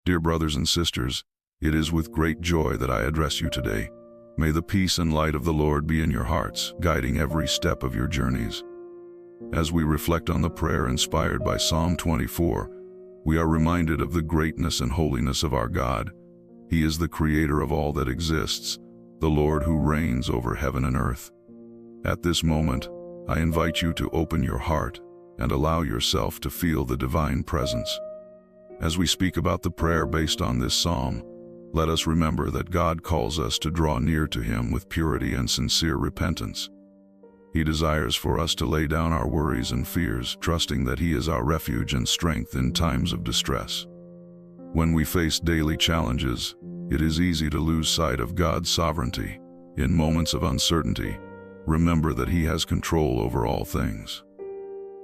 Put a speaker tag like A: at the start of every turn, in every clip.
A: Dear brothers and sisters, it is with great joy that I address you today. May the peace and light of the Lord be in your hearts, guiding every step of your journeys. As we reflect on the prayer inspired by Psalm 24, we are reminded of the greatness and holiness of our God. He is the creator of all that exists, the Lord who reigns over heaven and earth. At this moment, I invite you to open your heart and allow yourself to feel the divine presence. As we speak about the prayer based on this psalm, let us remember that God calls us to draw near to Him with purity and sincere repentance. He desires for us to lay down our worries and fears, trusting that He is our refuge and strength in times of distress. When we face daily challenges, it is easy to lose sight of God's sovereignty. In moments of uncertainty, remember that He has control over all things.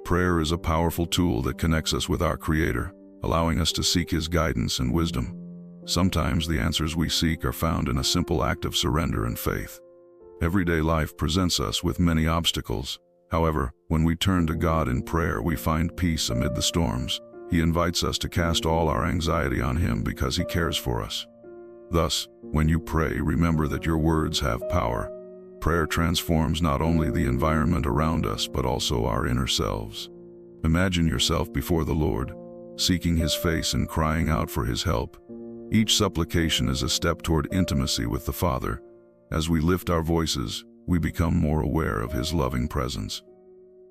A: Prayer is a powerful tool that connects us with our Creator, allowing us to seek His guidance and wisdom. Sometimes the answers we seek are found in a simple act of surrender and faith. Everyday life presents us with many obstacles. However, when we turn to God in prayer, we find peace amid the storms. He invites us to cast all our anxiety on Him because He cares for us. Thus, when you pray, remember that your words have power. Prayer transforms not only the environment around us, but also our inner selves. Imagine yourself before the Lord, seeking His face and crying out for His help. Each supplication is a step toward intimacy with the Father. As we lift our voices, we become more aware of His loving presence.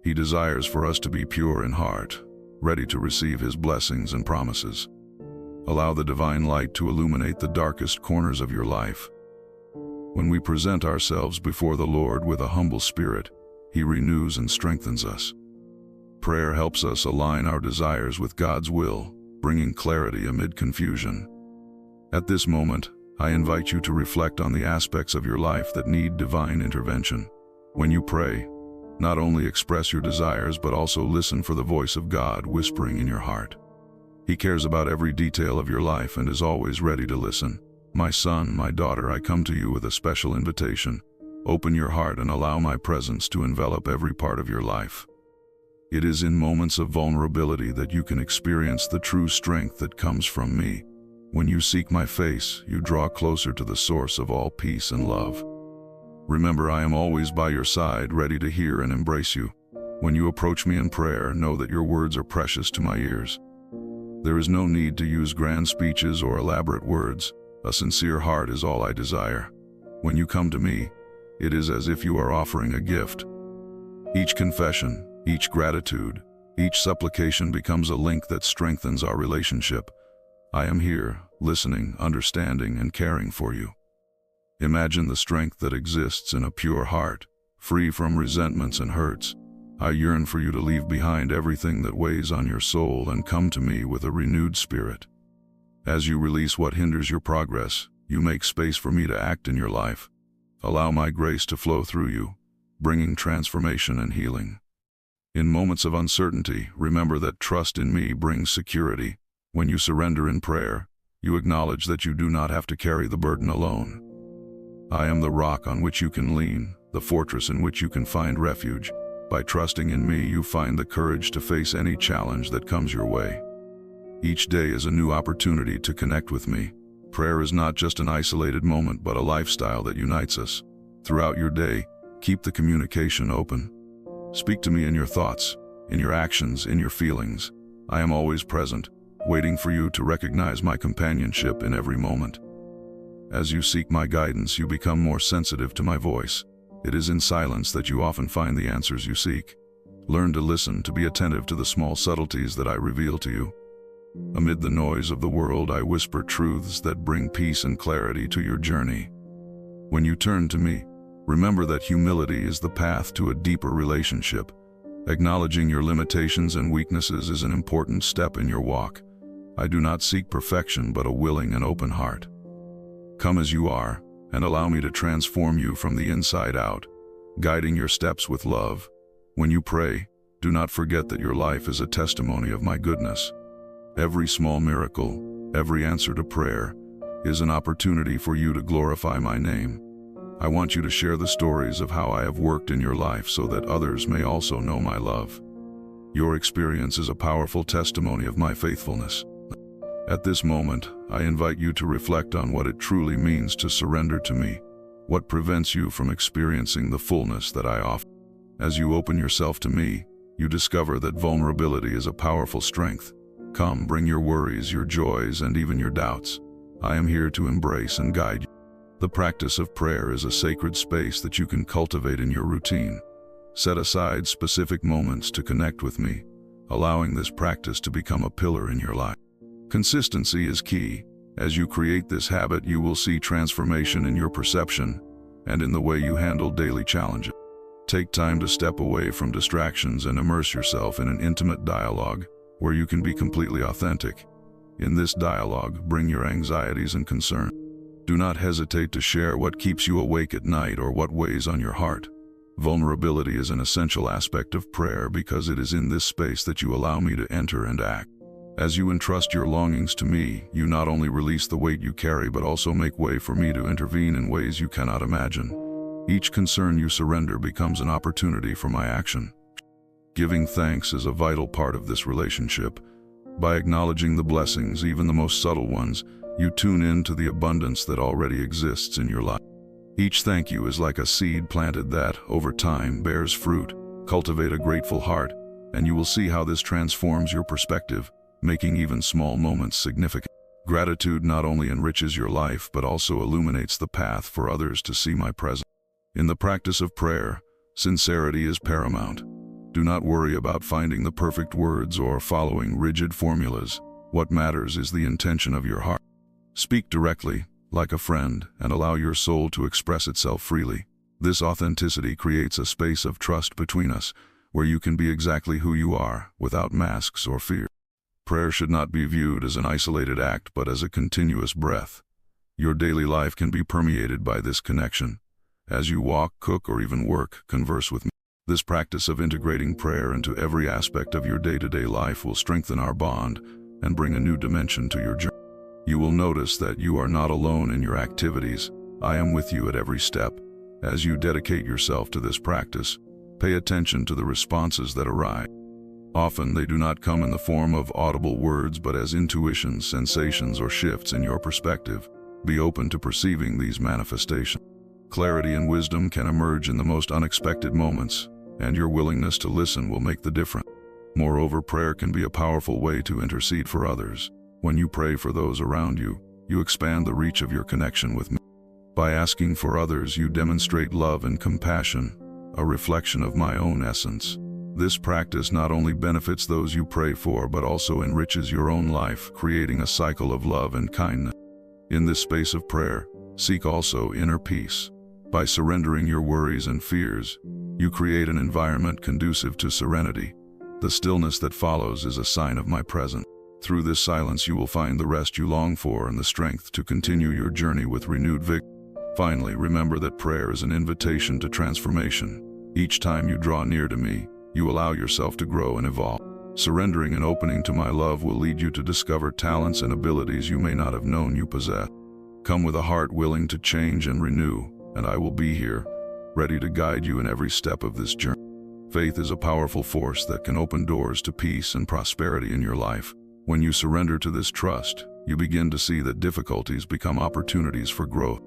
A: He desires for us to be pure in heart, ready to receive His blessings and promises. Allow the divine light to illuminate the darkest corners of your life. When we present ourselves before the Lord with a humble spirit, He renews and strengthens us. Prayer helps us align our desires with God's will, bringing clarity amid confusion. At this moment, I invite you to reflect on the aspects of your life that need divine intervention. When you pray, not only express your desires but also listen for the voice of God whispering in your heart. He cares about every detail of your life and is always ready to listen. My son, my daughter, I come to you with a special invitation. Open your heart and allow my presence to envelop every part of your life. It is in moments of vulnerability that you can experience the true strength that comes from me. When you seek my face, you draw closer to the source of all peace and love. Remember, I am always by your side, ready to hear and embrace you. When you approach me in prayer, know that your words are precious to my ears. There is no need to use grand speeches or elaborate words. A sincere heart is all I desire. When you come to me, it is as if you are offering a gift. Each confession, each gratitude, each supplication becomes a link that strengthens our relationship. I am here, listening, understanding, and caring for you. Imagine the strength that exists in a pure heart, free from resentments and hurts. I yearn for you to leave behind everything that weighs on your soul and come to me with a renewed spirit. As you release what hinders your progress, you make space for me to act in your life. Allow my grace to flow through you, bringing transformation and healing. In moments of uncertainty, remember that trust in me brings security. When you surrender in prayer, you acknowledge that you do not have to carry the burden alone. I am the rock on which you can lean, the fortress in which you can find refuge. By trusting in me, you find the courage to face any challenge that comes your way. Each day is a new opportunity to connect with me. Prayer is not just an isolated moment, but a lifestyle that unites us. Throughout your day, keep the communication open. Speak to me in your thoughts, in your actions, in your feelings. I am always present, waiting for you to recognize my companionship in every moment. As you seek my guidance, you become more sensitive to my voice. It is in silence that you often find the answers you seek. Learn to listen, to be attentive to the small subtleties that I reveal to you. Amid the noise of the world, I whisper truths that bring peace and clarity to your journey. When you turn to me, remember that humility is the path to a deeper relationship. Acknowledging your limitations and weaknesses is an important step in your walk. I do not seek perfection, but a willing and open heart. Come as you are, and allow me to transform you from the inside out, guiding your steps with love. When you pray, do not forget that your life is a testimony of my goodness. Every small miracle, every answer to prayer, is an opportunity for you to glorify my name. I want you to share the stories of how I have worked in your life so that others may also know my love. Your experience is a powerful testimony of my faithfulness. At this moment, I invite you to reflect on what it truly means to surrender to me. What prevents you from experiencing the fullness that I offer? As you open yourself to me, you discover that vulnerability is a powerful strength. Come, bring your worries, your joys, and even your doubts. I am here to embrace and guide you. The practice of prayer is a sacred space that you can cultivate in your routine. Set aside specific moments to connect with me, allowing this practice to become a pillar in your life. Consistency is key. As you create this habit, you will see transformation in your perception and in the way you handle daily challenges. Take time to step away from distractions and immerse yourself in an intimate dialogue where you can be completely authentic. In this dialogue, bring your anxieties and concerns. Do not hesitate to share what keeps you awake at night or what weighs on your heart. Vulnerability is an essential aspect of prayer because it is in this space that you allow me to enter and act. As you entrust your longings to me, you not only release the weight you carry but also make way for me to intervene in ways you cannot imagine. Each concern you surrender becomes an opportunity for my action. Giving thanks is a vital part of this relationship. By acknowledging the blessings, even the most subtle ones, you tune in to the abundance that already exists in your life. Each thank you is like a seed planted that, over time, bears fruit. Cultivate a grateful heart, and you will see how this transforms your perspective, making even small moments significant. Gratitude not only enriches your life, but also illuminates the path for others to see my presence. In the practice of prayer, sincerity is paramount. Do not worry about finding the perfect words or following rigid formulas. What matters is the intention of your heart. Speak directly, like a friend, and allow your soul to express itself freely. This authenticity creates a space of trust between us, where you can be exactly who you are, without masks or fear. Prayer should not be viewed as an isolated act, but as a continuous breath. Your daily life can be permeated by this connection. As you walk, cook, or even work, converse with me. This practice of integrating prayer into every aspect of your day-to-day life will strengthen our bond and bring a new dimension to your journey. You will notice that you are not alone in your activities. I am with you at every step. As you dedicate yourself to this practice, pay attention to the responses that arise. Often they do not come in the form of audible words, but as intuitions, sensations, or shifts in your perspective. Be open to perceiving these manifestations. Clarity and wisdom can emerge in the most unexpected moments, and your willingness to listen will make the difference. Moreover, prayer can be a powerful way to intercede for others. When you pray for those around you, you expand the reach of your connection with me. By asking for others, you demonstrate love and compassion, a reflection of my own essence. This practice not only benefits those you pray for, but also enriches your own life, creating a cycle of love and kindness. In this space of prayer, seek also inner peace. By surrendering your worries and fears, you create an environment conducive to serenity. The stillness that follows is a sign of my presence. Through this silence you will find the rest you long for and the strength to continue your journey with renewed vigor. Finally, remember that prayer is an invitation to transformation. Each time you draw near to me, you allow yourself to grow and evolve. Surrendering and opening to my love will lead you to discover talents and abilities you may not have known you possess. Come with a heart willing to change and renew, and I will be here, ready to guide you in every step of this journey. Faith is a powerful force that can open doors to peace and prosperity in your life. When you surrender to this trust, you begin to see that difficulties become opportunities for growth.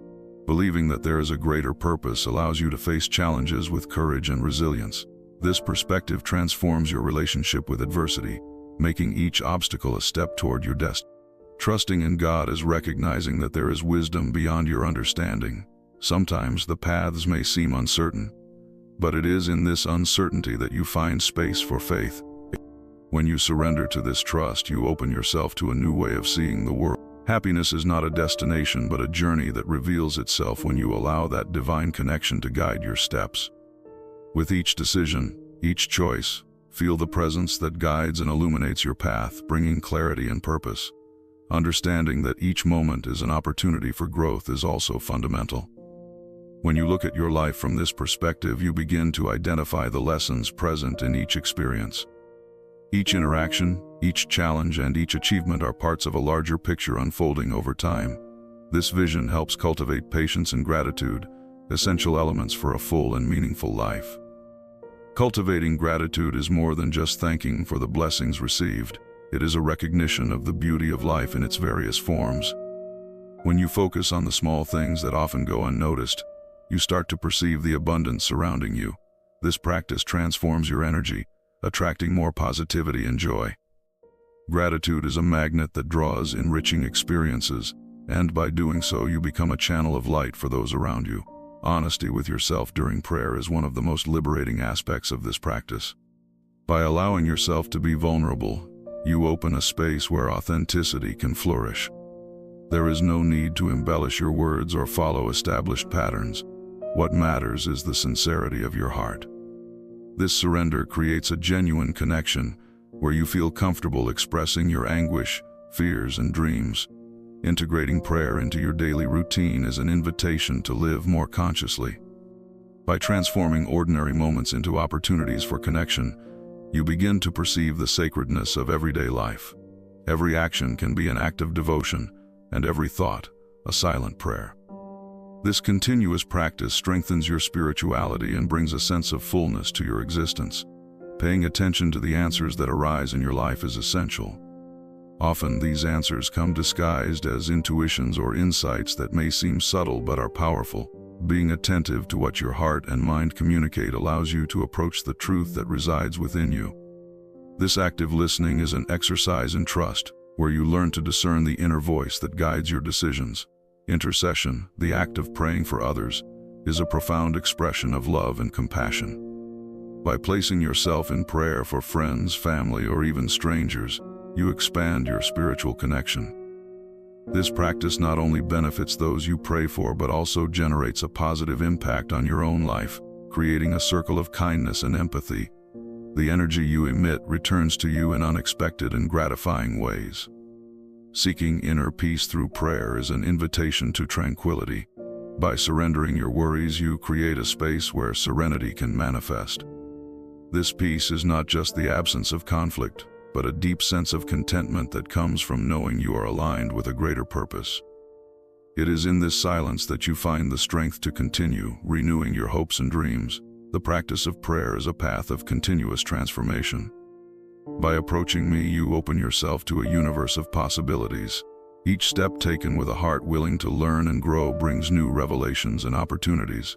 A: Believing that there is a greater purpose allows you to face challenges with courage and resilience. This perspective transforms your relationship with adversity, making each obstacle a step toward your destiny. Trusting in God is recognizing that there is wisdom beyond your understanding. Sometimes the paths may seem uncertain, but it is in this uncertainty that you find space for faith. When you surrender to this trust, you open yourself to a new way of seeing the world. Happiness is not a destination, but a journey that reveals itself when you allow that divine connection to guide your steps. With each decision, each choice, feel the presence that guides and illuminates your path, bringing clarity and purpose. Understanding that each moment is an opportunity for growth is also fundamental. When you look at your life from this perspective, you begin to identify the lessons present in each experience. Each interaction, each challenge, and each achievement are parts of a larger picture unfolding over time. This vision helps cultivate patience and gratitude, essential elements for a full and meaningful life. Cultivating gratitude is more than just thanking for the blessings received. It is a recognition of the beauty of life in its various forms. When you focus on the small things that often go unnoticed, you start to perceive the abundance surrounding you. This practice transforms your energy, attracting more positivity and joy. Gratitude is a magnet that draws enriching experiences, and by doing so you become a channel of light for those around you. Honesty with yourself during prayer is one of the most liberating aspects of this practice. By allowing yourself to be vulnerable, you open a space where authenticity can flourish. There is no need to embellish your words or follow established patterns. What matters is the sincerity of your heart. This surrender creates a genuine connection where you feel comfortable expressing your anguish, fears, and dreams. Integrating prayer into your daily routine is an invitation to live more consciously. By transforming ordinary moments into opportunities for connection, you begin to perceive the sacredness of everyday life. Every action can be an act of devotion, and every thought, a silent prayer. This continuous practice strengthens your spirituality and brings a sense of fullness to your existence. Paying attention to the answers that arise in your life is essential. Often these answers come disguised as intuitions or insights that may seem subtle but are powerful. Being attentive to what your heart and mind communicate allows you to approach the truth that resides within you. This active listening is an exercise in trust, where you learn to discern the inner voice that guides your decisions. Intercession, the act of praying for others, is a profound expression of love and compassion. By placing yourself in prayer for friends, family, or even strangers, you expand your spiritual connection. This practice not only benefits those you pray for but also generates a positive impact on your own life, creating a circle of kindness and empathy. The energy you emit returns to you in unexpected and gratifying ways. Seeking inner peace through prayer is an invitation to tranquility. By surrendering your worries, you create a space where serenity can manifest. This peace is not just the absence of conflict, but a deep sense of contentment that comes from knowing you are aligned with a greater purpose. It is in this silence that you find the strength to continue, renewing your hopes and dreams. The practice of prayer is a path of continuous transformation. By approaching me, you open yourself to a universe of possibilities. Each step taken with a heart willing to learn and grow brings new revelations and opportunities.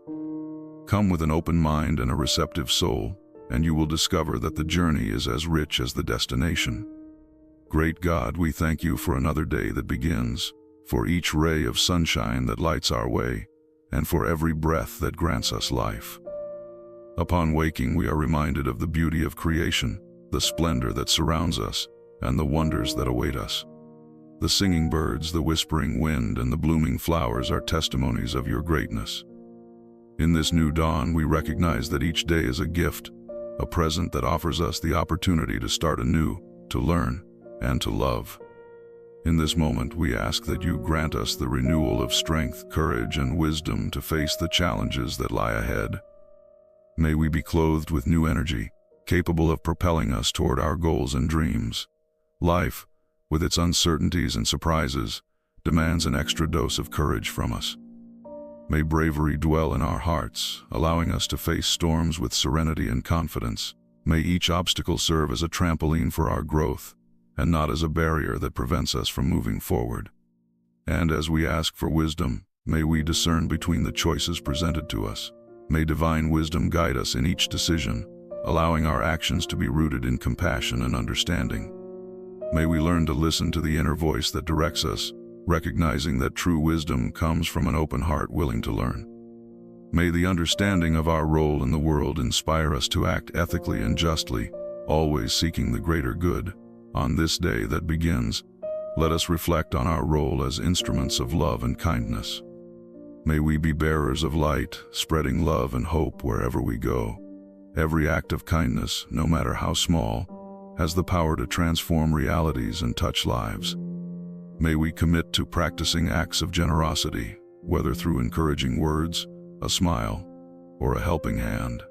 A: Come with an open mind and a receptive soul, and you will discover that the journey is as rich as the destination. Great God, we thank you for another day that begins, for each ray of sunshine that lights our way, and for every breath that grants us life. Upon waking, we are reminded of the beauty of creation, the splendor that surrounds us, and the wonders that await us. The singing birds, the whispering wind, and the blooming flowers are testimonies of your greatness. In this new dawn, we recognize that each day is a gift, a present that offers us the opportunity to start anew, to learn, and to love. In this moment, we ask that you grant us the renewal of strength, courage, and wisdom to face the challenges that lie ahead. May we be clothed with new energy, capable of propelling us toward our goals and dreams. Life, with its uncertainties and surprises, demands an extra dose of courage from us. May bravery dwell in our hearts, allowing us to face storms with serenity and confidence. May each obstacle serve as a trampoline for our growth, and not as a barrier that prevents us from moving forward. And as we ask for wisdom, may we discern between the choices presented to us. May divine wisdom guide us in each decision, allowing our actions to be rooted in compassion and understanding. May we learn to listen to the inner voice that directs us, recognizing that true wisdom comes from an open heart willing to learn. May the understanding of our role in the world inspire us to act ethically and justly, always seeking the greater good. On this day that begins, let us reflect on our role as instruments of love and kindness. May we be bearers of light, spreading love and hope wherever we go. Every act of kindness, no matter how small, has the power to transform realities and touch lives. May we commit to practicing acts of generosity, whether through encouraging words, a smile, or a helping hand.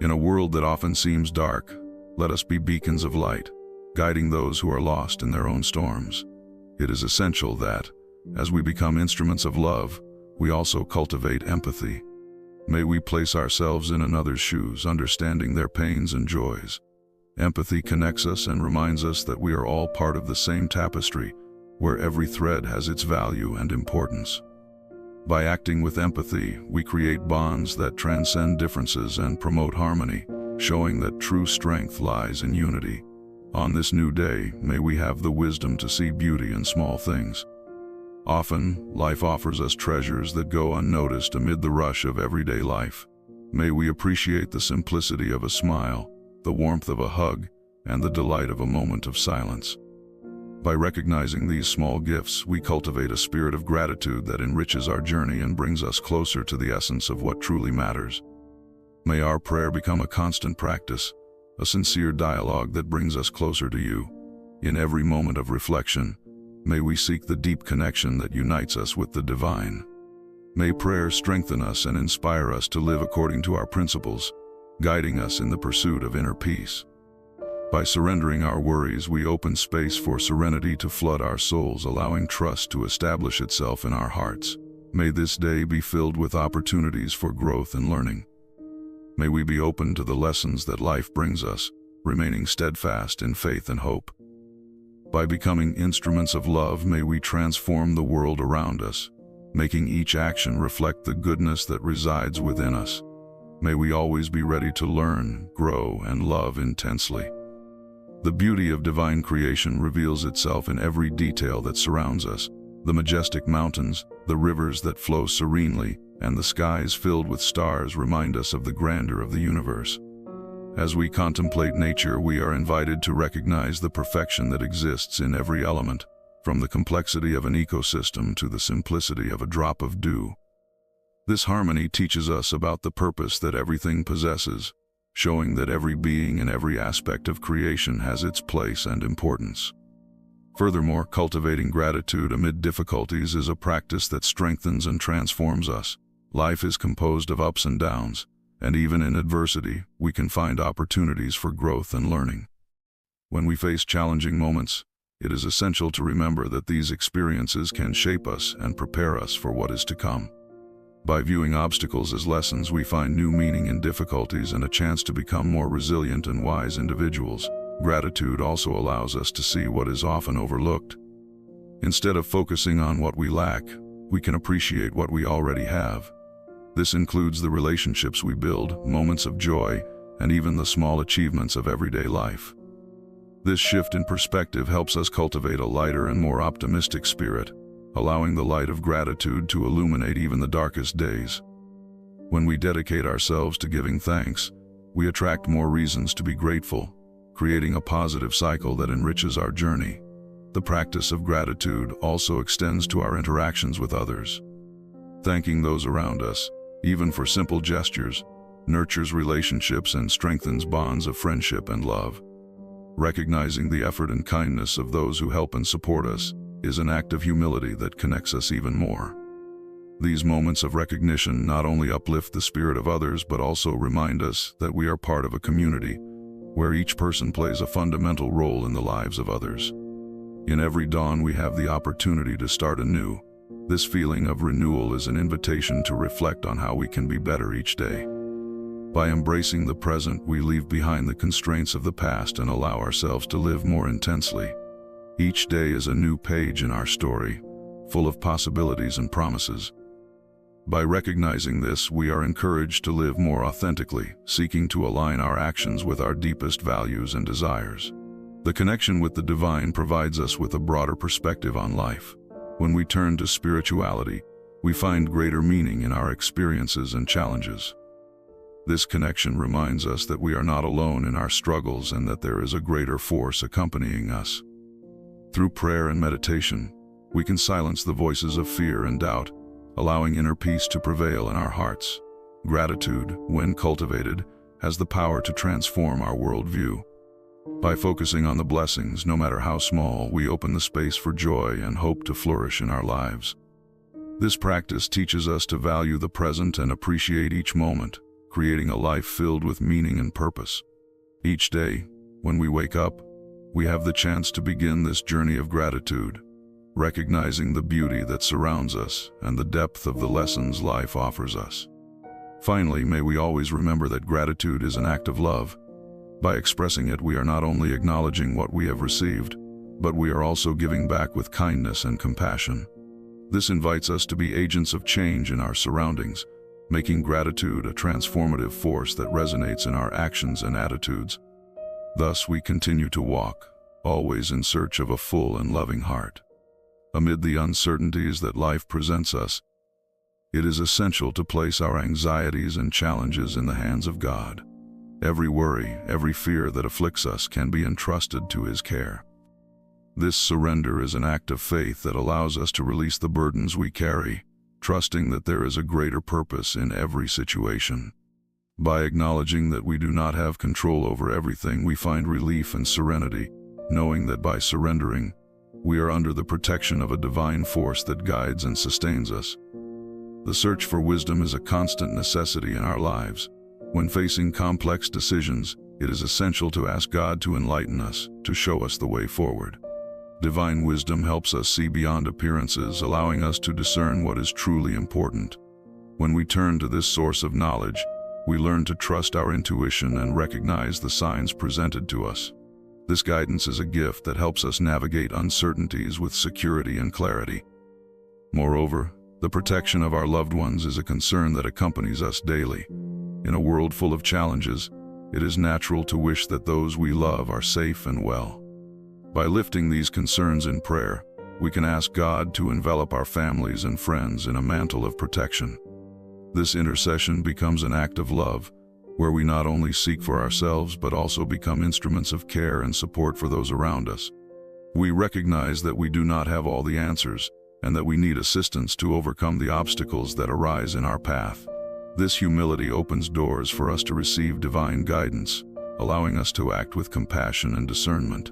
A: In a world that often seems dark, let us be beacons of light, guiding those who are lost in their own storms. It is essential that, as we become instruments of love, we also cultivate empathy. May we place ourselves in another's shoes, understanding their pains and joys. Empathy connects us and reminds us that we are all part of the same tapestry, where every thread has its value and importance. By acting with empathy, we create bonds that transcend differences and promote harmony, showing that true strength lies in unity. On this new day, may we have the wisdom to see beauty in small things. Often, life offers us treasures that go unnoticed amid the rush of everyday life. May we appreciate the simplicity of a smile, the warmth of a hug, and the delight of a moment of silence. By recognizing these small gifts, we cultivate a spirit of gratitude that enriches our journey and brings us closer to the essence of what truly matters. May our prayer become a constant practice, a sincere dialogue that brings us closer to you. In every moment of reflection, may we seek the deep connection that unites us with the divine. May prayer strengthen us and inspire us to live according to our principles, guiding us in the pursuit of inner peace. By surrendering our worries, we open space for serenity to flood our souls, allowing trust to establish itself in our hearts. May this day be filled with opportunities for growth and learning. May we be open to the lessons that life brings us, remaining steadfast in faith and hope. By becoming instruments of love, may we transform the world around us, making each action reflect the goodness that resides within us. May we always be ready to learn, grow, and love intensely. The beauty of divine creation reveals itself in every detail that surrounds us. The majestic mountains, the rivers that flow serenely, and the skies filled with stars remind us of the grandeur of the universe. As we contemplate nature, we are invited to recognize the perfection that exists in every element, from the complexity of an ecosystem to the simplicity of a drop of dew. This harmony teaches us about the purpose that everything possesses, showing that every being and every aspect of creation has its place and importance. Furthermore, cultivating gratitude amid difficulties is a practice that strengthens and transforms us. Life is composed of ups and downs, and even in adversity, we can find opportunities for growth and learning. When we face challenging moments, it is essential to remember that these experiences can shape us and prepare us for what is to come. By viewing obstacles as lessons, we find new meaning in difficulties and a chance to become more resilient and wise individuals. Gratitude also allows us to see what is often overlooked. Instead of focusing on what we lack, we can appreciate what we already have. This includes the relationships we build, moments of joy, and even the small achievements of everyday life. This shift in perspective helps us cultivate a lighter and more optimistic spirit, allowing the light of gratitude to illuminate even the darkest days. When we dedicate ourselves to giving thanks, we attract more reasons to be grateful, creating a positive cycle that enriches our journey. The practice of gratitude also extends to our interactions with others. Thanking those around us, even for simple gestures, nurtures relationships and strengthens bonds of friendship and love. Recognizing the effort and kindness of those who help and support us is an act of humility that connects us even more. These moments of recognition not only uplift the spirit of others but also remind us that we are part of a community where each person plays a fundamental role in the lives of others. In every dawn, we have the opportunity to start anew. This feeling of renewal is an invitation to reflect on how we can be better each day. By embracing the present, we leave behind the constraints of the past and allow ourselves to live more intensely. Each day is a new page in our story, full of possibilities and promises. By recognizing this, we are encouraged to live more authentically, seeking to align our actions with our deepest values and desires. The connection with the divine provides us with a broader perspective on life. When we turn to spirituality, we find greater meaning in our experiences and challenges. This connection reminds us that we are not alone in our struggles and that there is a greater force accompanying us. Through prayer and meditation, we can silence the voices of fear and doubt, allowing inner peace to prevail in our hearts. Gratitude, when cultivated, has the power to transform our worldview. By focusing on the blessings, no matter how small, we open the space for joy and hope to flourish in our lives. This practice teaches us to value the present and appreciate each moment, creating a life filled with meaning and purpose. Each day, when we wake up, we have the chance to begin this journey of gratitude, recognizing the beauty that surrounds us and the depth of the lessons life offers us. Finally, may we always remember that gratitude is an act of love. By expressing it, we are not only acknowledging what we have received, but we are also giving back with kindness and compassion. This invites us to be agents of change in our surroundings, making gratitude a transformative force that resonates in our actions and attitudes. Thus, we continue to walk, always in search of a full and loving heart. Amid the uncertainties that life presents us, it is essential to place our anxieties and challenges in the hands of God. Every worry, every fear that afflicts us can be entrusted to His care. This surrender is an act of faith that allows us to release the burdens we carry, trusting that there is a greater purpose in every situation. By acknowledging that we do not have control over everything, we find relief and serenity, knowing that by surrendering, we are under the protection of a divine force that guides and sustains us. The search for wisdom is a constant necessity in our lives. When facing complex decisions, it is essential to ask God to enlighten us, to show us the way forward. Divine wisdom helps us see beyond appearances, allowing us to discern what is truly important. When we turn to this source of knowledge, we learn to trust our intuition and recognize the signs presented to us. This guidance is a gift that helps us navigate uncertainties with security and clarity. Moreover, the protection of our loved ones is a concern that accompanies us daily. In a world full of challenges, it is natural to wish that those we love are safe and well. By lifting these concerns in prayer, we can ask God to envelop our families and friends in a mantle of protection. This intercession becomes an act of love, where we not only seek for ourselves but also become instruments of care and support for those around us. We recognize that we do not have all the answers, and that we need assistance to overcome the obstacles that arise in our path. This humility opens doors for us to receive divine guidance, allowing us to act with compassion and discernment.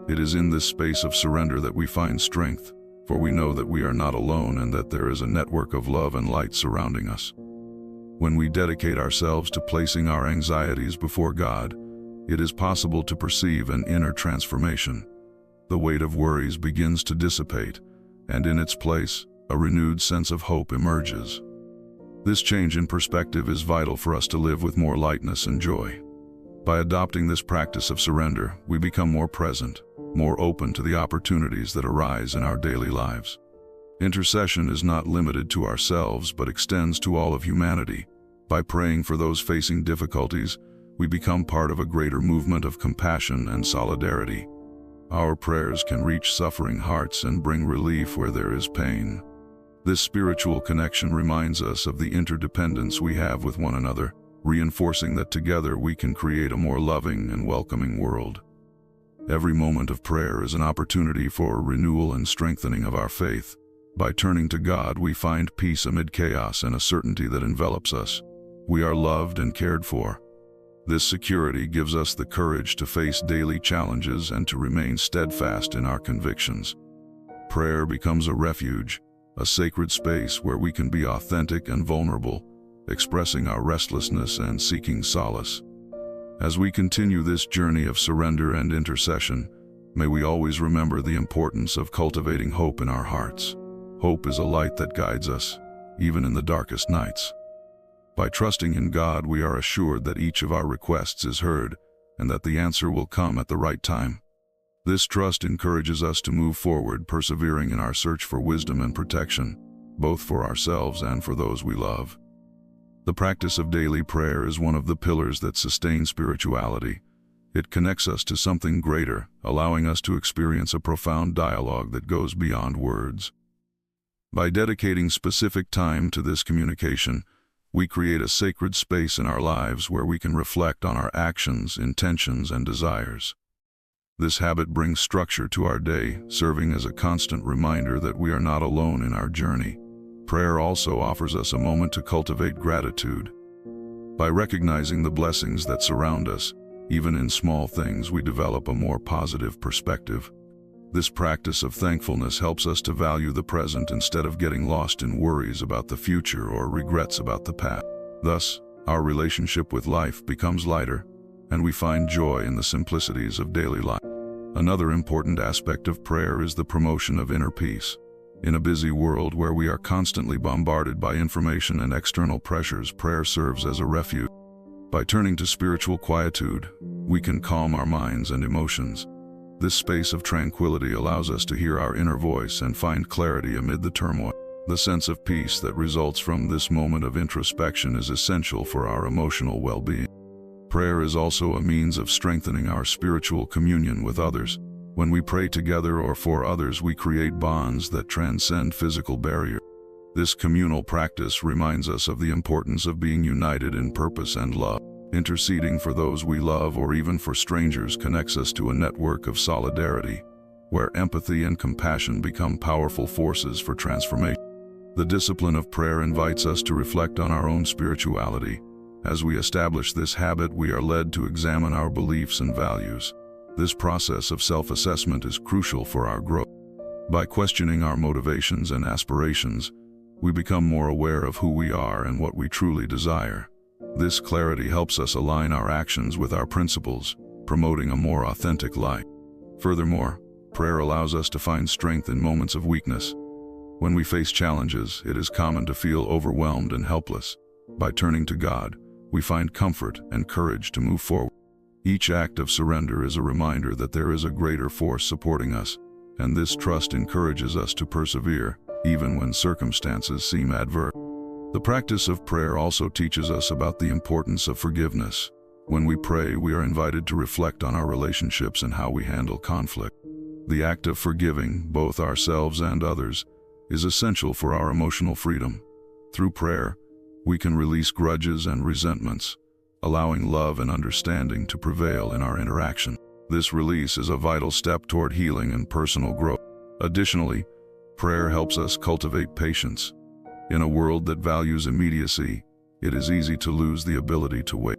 A: It is in this space of surrender that we find strength, for we know that we are not alone and that there is a network of love and light surrounding us. When we dedicate ourselves to placing our anxieties before God, it is possible to perceive an inner transformation. The weight of worries begins to dissipate, and in its place, a renewed sense of hope emerges. This change in perspective is vital for us to live with more lightness and joy. By adopting this practice of surrender, we become more present, more open to the opportunities that arise in our daily lives. Intercession is not limited to ourselves but extends to all of humanity. By praying for those facing difficulties, we become part of a greater movement of compassion and solidarity. Our prayers can reach suffering hearts and bring relief where there is pain. This spiritual connection reminds us of the interdependence we have with one another, reinforcing that together we can create a more loving and welcoming world. Every moment of prayer is an opportunity for renewal and strengthening of our faith. By turning to God, we find peace amid chaos and a certainty that envelops us. We are loved and cared for. This security gives us the courage to face daily challenges and to remain steadfast in our convictions. Prayer becomes a refuge, a sacred space where we can be authentic and vulnerable, expressing our restlessness and seeking solace. As we continue this journey of surrender and intercession, may we always remember the importance of cultivating hope in our hearts. Hope is a light that guides us, even in the darkest nights. By trusting in God, we are assured that each of our requests is heard and that the answer will come at the right time. This trust encourages us to move forward, persevering in our search for wisdom and protection, both for ourselves and for those we love. The practice of daily prayer is one of the pillars that sustain spirituality. It connects us to something greater, allowing us to experience a profound dialogue that goes beyond words. By dedicating specific time to this communication, we create a sacred space in our lives where we can reflect on our actions, intentions, and desires. This habit brings structure to our day, serving as a constant reminder that we are not alone in our journey. Prayer also offers us a moment to cultivate gratitude. By recognizing the blessings that surround us, even in small things, we develop a more positive perspective. This practice of thankfulness helps us to value the present instead of getting lost in worries about the future or regrets about the past. Thus, our relationship with life becomes lighter, and we find joy in the simplicities of daily life. Another important aspect of prayer is the promotion of inner peace. In a busy world where we are constantly bombarded by information and external pressures, prayer serves as a refuge. By turning to spiritual quietude, we can calm our minds and emotions. This space of tranquility allows us to hear our inner voice and find clarity amid the turmoil. The sense of peace that results from this moment of introspection is essential for our emotional well-being. Prayer is also a means of strengthening our spiritual communion with others. When we pray together or for others, we create bonds that transcend physical barriers. This communal practice reminds us of the importance of being united in purpose and love. Interceding for those we love or even for strangers connects us to a network of solidarity, where empathy and compassion become powerful forces for transformation. The discipline of prayer invites us to reflect on our own spirituality. As we establish this habit, we are led to examine our beliefs and values. This process of self-assessment is crucial for our growth. By questioning our motivations and aspirations, we become more aware of who we are and what we truly desire. This clarity helps us align our actions with our principles, promoting a more authentic life. Furthermore, prayer allows us to find strength in moments of weakness. When we face challenges, it is common to feel overwhelmed and helpless. By turning to God, we find comfort and courage to move forward. Each act of surrender is a reminder that there is a greater force supporting us, and this trust encourages us to persevere, even when circumstances seem adverse. The practice of prayer also teaches us about the importance of forgiveness. When we pray, we are invited to reflect on our relationships and how we handle conflict. The act of forgiving, both ourselves and others, is essential for our emotional freedom. Through prayer, we can release grudges and resentments, allowing love and understanding to prevail in our interaction. This release is a vital step toward healing and personal growth. Additionally, prayer helps us cultivate patience. In a world that values immediacy, it is easy to lose the ability to wait.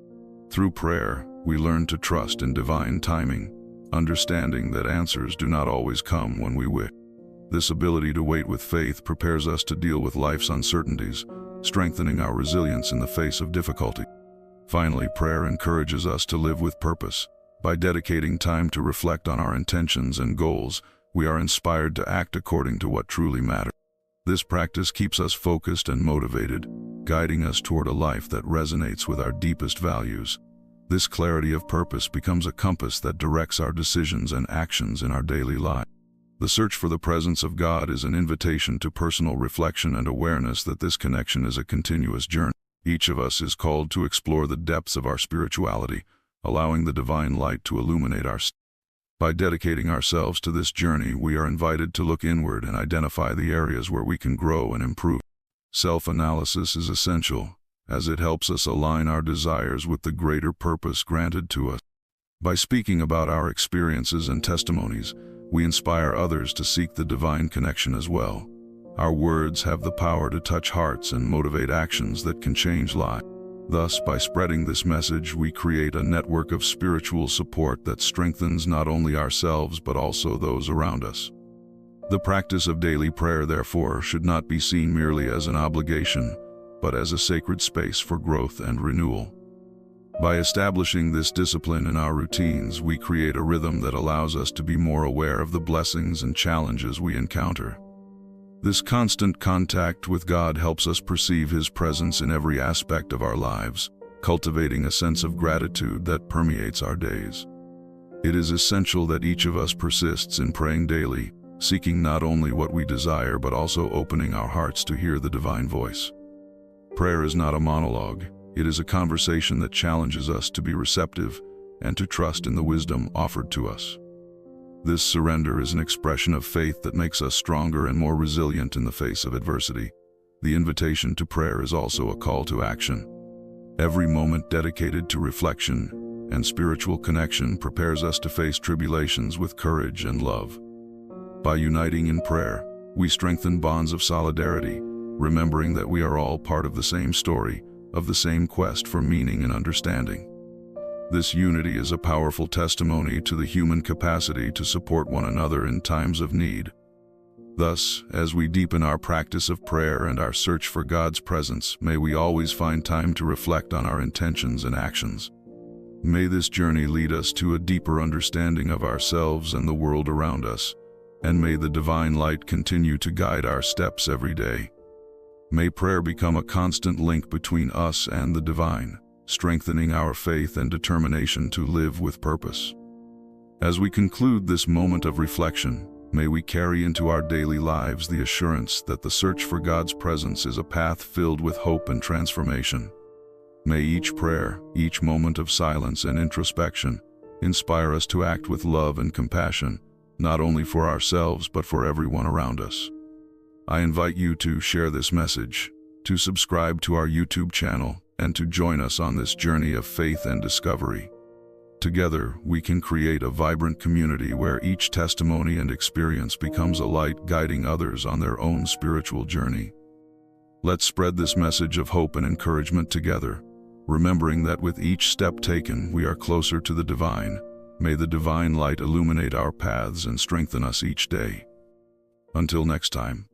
A: Through prayer, we learn to trust in divine timing, understanding that answers do not always come when we wish. This ability to wait with faith prepares us to deal with life's uncertainties, strengthening our resilience in the face of difficulty. Finally, prayer encourages us to live with purpose. By dedicating time to reflect on our intentions and goals, we are inspired to act according to what truly matters. This practice keeps us focused and motivated, guiding us toward a life that resonates with our deepest values. This clarity of purpose becomes a compass that directs our decisions and actions in our daily life. The search for the presence of God is an invitation to personal reflection and awareness that this connection is a continuous journey. Each of us is called to explore the depths of our spirituality, allowing the divine light to illuminate our steps. By dedicating ourselves to this journey, we are invited to look inward and identify the areas where we can grow and improve. Self-analysis is essential, as it helps us align our desires with the greater purpose granted to us. By speaking about our experiences and testimonies, we inspire others to seek the divine connection as well. Our words have the power to touch hearts and motivate actions that can change lives. Thus, by spreading this message, we create a network of spiritual support that strengthens not only ourselves but also those around us. The practice of daily prayer, therefore, should not be seen merely as an obligation, but as a sacred space for growth and renewal. By establishing this discipline in our routines, we create a rhythm that allows us to be more aware of the blessings and challenges we encounter. This constant contact with God helps us perceive His presence in every aspect of our lives, cultivating a sense of gratitude that permeates our days. It is essential that each of us persists in praying daily, seeking not only what we desire but also opening our hearts to hear the divine voice. Prayer is not a monologue. It is a conversation that challenges us to be receptive and to trust in the wisdom offered to us. This surrender is an expression of faith that makes us stronger and more resilient in the face of adversity. The invitation to prayer is also a call to action. Every moment dedicated to reflection and spiritual connection prepares us to face tribulations with courage and love. By uniting in prayer, we strengthen bonds of solidarity, remembering that we are all part of the same story, of the same quest for meaning and understanding. This unity is a powerful testimony to the human capacity to support one another in times of need. Thus, as we deepen our practice of prayer and our search for God's presence, may we always find time to reflect on our intentions and actions. May this journey lead us to a deeper understanding of ourselves and the world around us, and may the divine light continue to guide our steps every day. May prayer become a constant link between us and the divine, strengthening our faith and determination to live with purpose. As we conclude this moment of reflection, may we carry into our daily lives the assurance that the search for God's presence is a path filled with hope and transformation. May each prayer, each moment of silence and introspection, inspire us to act with love and compassion, not only for ourselves but for everyone around us. I invite you to share this message, to subscribe to our YouTube channel, and to join us on this journey of faith and discovery. Together, we can create a vibrant community where each testimony and experience becomes a light guiding others on their own spiritual journey. Let's spread this message of hope and encouragement together, remembering that with each step taken, we are closer to the divine. May the divine light illuminate our paths and strengthen us each day. Until next time.